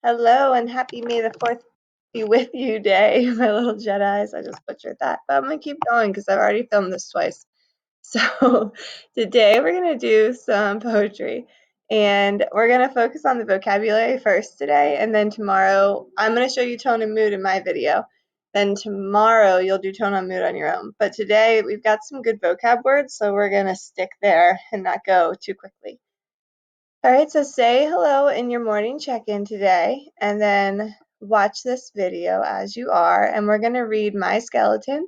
Hello and happy May the 4th be with you day, my little Jedis. I just butchered that, but I'm going to keep going because I've already filmed this twice. So today we're going to do some poetry and we're going to focus on the vocabulary first today, and then tomorrow I'm going to show you tone and mood in my video. Then tomorrow you'll do tone and mood on your own. But today we've got some good vocab words, so we're going to stick there and not go too quickly. All right, so say hello in your morning check-in today, and then watch this video as you are, and we're going to read my skeleton,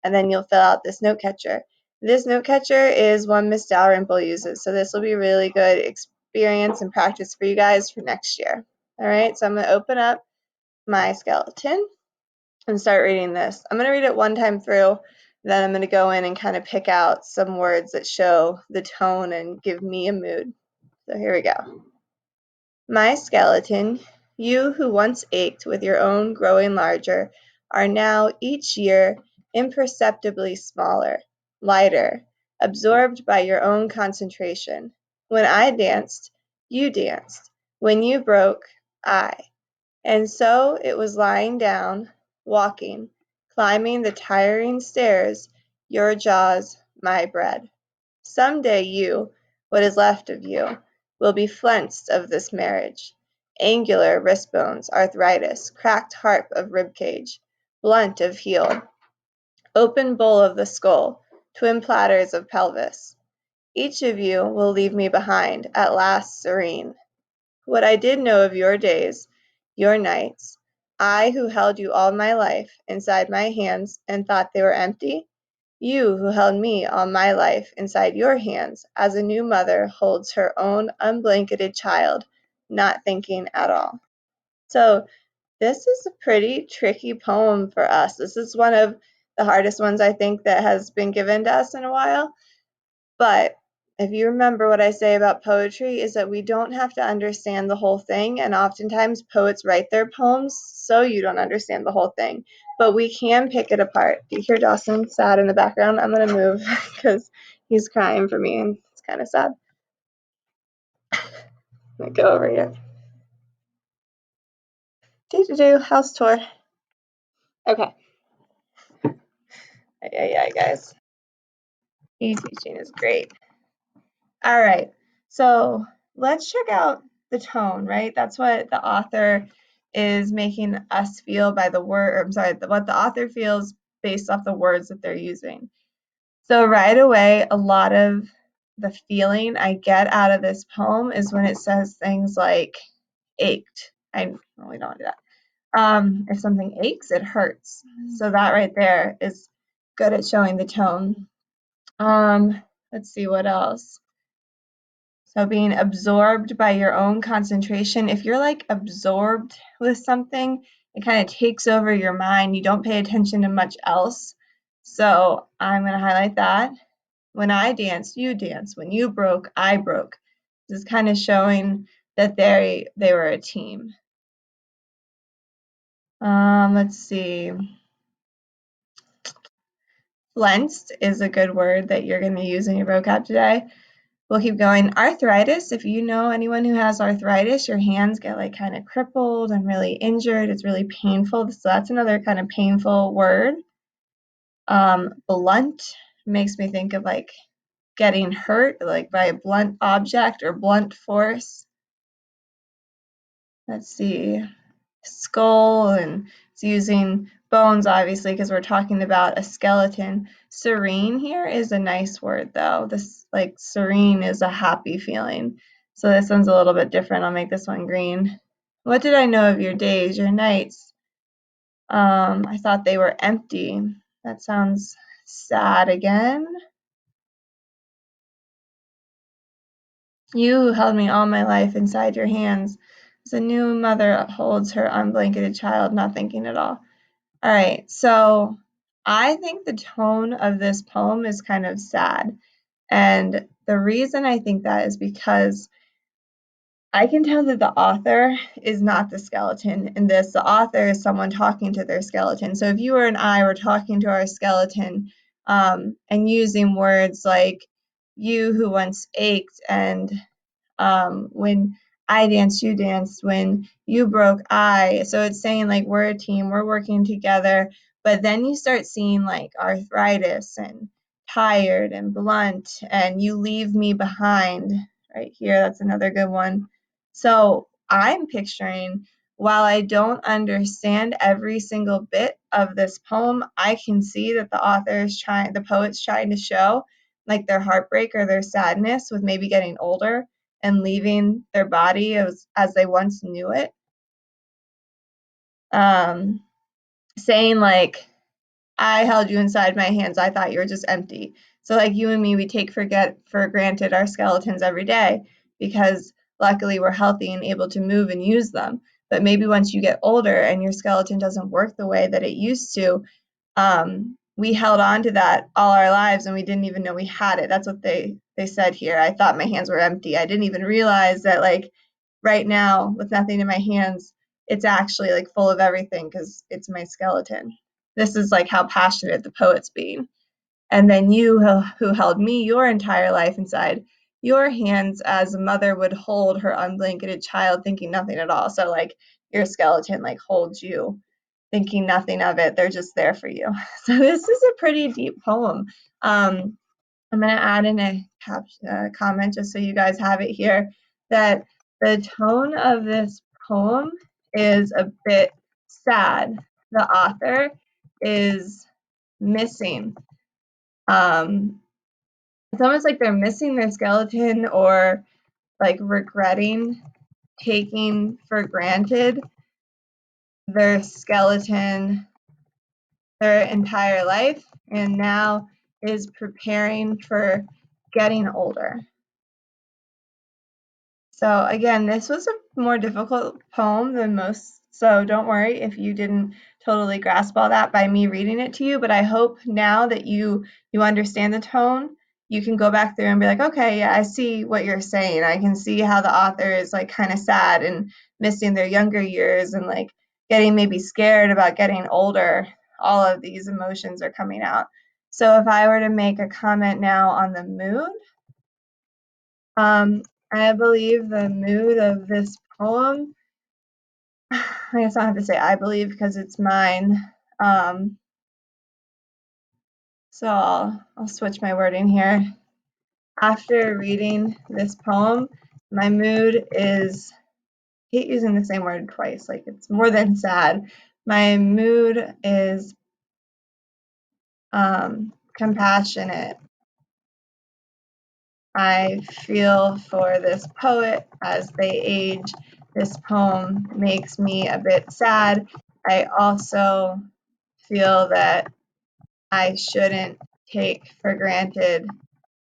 and then you'll fill out this note catcher. This note catcher is one Miss Dalrymple uses, so this will be really good experience and practice for you guys for next year. All right, so I'm going to open up my skeleton and start reading this. I'm going to read it one time through, then I'm going to go in and kind of pick out some words that show the tone and give me a mood. So here we go. My skeleton, you who once ached with your own growing larger, are now each year imperceptibly smaller, lighter, absorbed by your own concentration. When I danced, you danced. When you broke, I. And so it was lying down, walking, climbing the tiring stairs, your jaws, my bread. Some day you, what is left of you, will be flensed of this marriage. Angular wrist bones, arthritis, cracked harp of rib cage, blunt of heel, open bowl of the skull, twin platters of pelvis. Each of you will leave me behind, at last serene. What I did know of your days, your nights, I who held you all my life inside my hands and thought they were empty, you who held me all my life inside your hands as a new mother holds her own unblanketed child, not thinking at all. So this is a pretty tricky poem for us. This is one of the hardest ones I think that has been given to us in a while. But if you remember, what I say about poetry is that we don't have to understand the whole thing, and oftentimes poets write their poems so you don't understand the whole thing, but we can pick it apart. Do you hear Dawson sad in the background? I'm going to move because he's crying for me and it's kind of sad. I'm going to go over here. House tour. Okay. Yeah, guys. Teaching is great. All right, so let's check out the tone, right? That's what the author is making us feel by the word, I'm sorry, what the author feels based off the words that they're using. So right away, a lot of the feeling I get out of this poem is when it says things like ached. We don't do that. If something aches, it hurts. So that right there is good at showing the tone. Let's see what else. So being absorbed by your own concentration, if you're like absorbed with something, it kind of takes over your mind. You don't pay attention to much else. So I'm going to highlight that. When I danced, you danced. When you broke, I broke. This is kind of showing that they were a team. Let's see. Flensed is a good word that you're going to use in your vocab today. We'll keep going. Arthritis, if you know anyone who has arthritis, your hands get like kind of crippled and really injured. It's really painful. So that's another kind of painful word. Blunt makes me think of like getting hurt, like by a blunt object or blunt force. Let's see. Skull, and it's using bones obviously because we're talking about a skeleton. Serene here is a nice word though. This like serene is a happy feeling. So this one's a little bit different. I'll make this one green. What did I know of your days, your nights? I thought they were empty. That sounds sad again. You who held me all my life inside your hands as a new mother holds her unblanketed child, not thinking at all. All right, so I think the tone of this poem is kind of sad. And the reason I think that is because I can tell that the author is not the skeleton in this. The author is someone talking to their skeleton. So if you or and I were talking to our skeleton and using words like you who once ached and when I danced, you danced. When you broke, I. So it's saying like we're a team, we're working together. But then you start seeing like arthritis and tired and blunt, and you leave me behind right here. That's another good one. So I'm picturing, while I don't understand every single bit of this poem, I can see that the poet's trying to show like their heartbreak or their sadness with maybe getting older and leaving their body as they once knew it. Saying like, I held you inside my hands, I thought you were just empty. So like you and me, we take for granted our skeletons every day because luckily we're healthy and able to move and use them. But maybe once you get older and your skeleton doesn't work the way that it used to, we held on to that all our lives and we didn't even know we had it. That's what they said here. I thought my hands were empty. I didn't even realize that like right now with nothing in my hands, it's actually like full of everything because it's my skeleton. This is like how passionate the poet's being. And then you who held me your entire life inside your hands as a mother would hold her unblanketed child thinking nothing at all. So like your skeleton like holds you thinking nothing of it. They're just there for you. So this is a pretty deep poem. I'm going to add in a comment just so you guys have it here that the tone of this poem is a bit sad. The author is missing. It's almost like they're missing their skeleton or like regretting taking for granted their skeleton their entire life and now is preparing for getting older. So again, this was a more difficult poem than most, so don't worry if you didn't totally grasp all that by me reading it to you, but I hope now that you understand the tone, you can go back through and be like, okay, yeah, I see what you're saying. I can see how the author is like kind of sad and missing their younger years and like getting maybe scared about getting older. All of these emotions are coming out. So if I were to make a comment now on the mood, I believe the mood of this poem, I guess I don't have to say I believe because it's mine. So I'll switch my wording here. After reading this poem, my mood is, I hate using the same word twice, like it's more than sad. My mood is compassionate. I feel for this poet as they age. This poem makes me a bit sad. I also feel that I shouldn't take for granted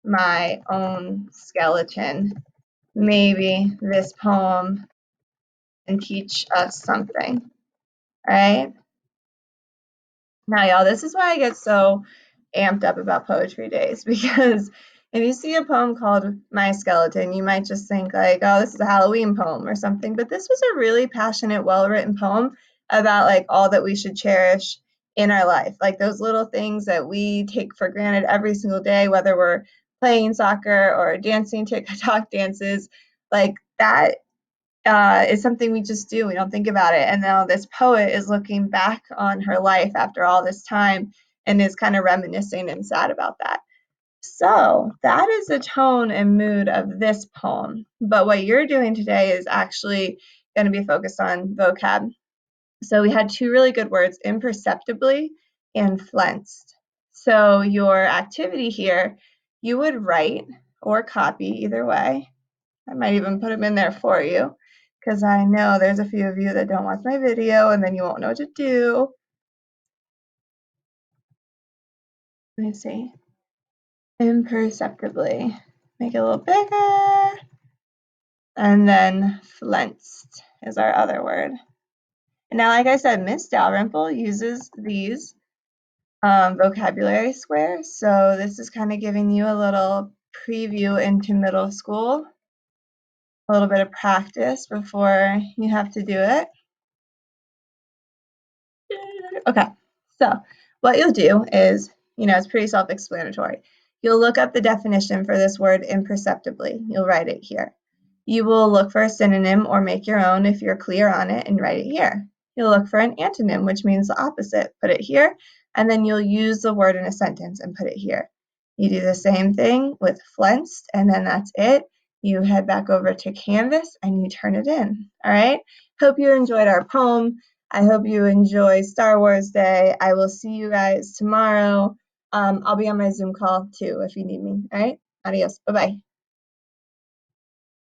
my own skeleton. Maybe this poem can teach us something, right? Now, y'all, this is why I get so amped up about poetry days because if you see a poem called My Skeleton, you might just think like, oh, this is a Halloween poem or something. But this was a really passionate, well-written poem about like all that we should cherish in our life, like those little things that we take for granted every single day, whether we're playing soccer or dancing TikTok dances, like that is something we just do. We don't think about it. And now this poet is looking back on her life after all this time and is kind of reminiscing and sad about that. So that is the tone and mood of this poem. But what you're doing today is actually going to be focused on vocab. So we had two really good words, imperceptibly and flensed. So your activity here, you would write or copy either way. I might even put them in there for you because I know there's a few of you that don't watch my video and then you won't know what to do. Let me see. Imperceptibly. Make it a little bigger. And then flensed is our other word. And now, like I said, Miss Dalrymple uses these vocabulary squares. So this is kind of giving you a little preview into middle school, a little bit of practice before you have to do it. Okay, so what you'll do is, it's pretty self-explanatory. You'll look up the definition for this word imperceptibly. You'll write it here. You will look for a synonym or make your own if you're clear on it and write it here. You'll look for an antonym, which means the opposite. Put it here, and then you'll use the word in a sentence and put it here. You do the same thing with flensed, and then that's it. You head back over to Canvas and you turn it in. All right? Hope you enjoyed our poem. I hope you enjoy Star Wars Day. I will see you guys tomorrow. I'll be on my Zoom call too if you need me. All right? Adios. Bye-bye.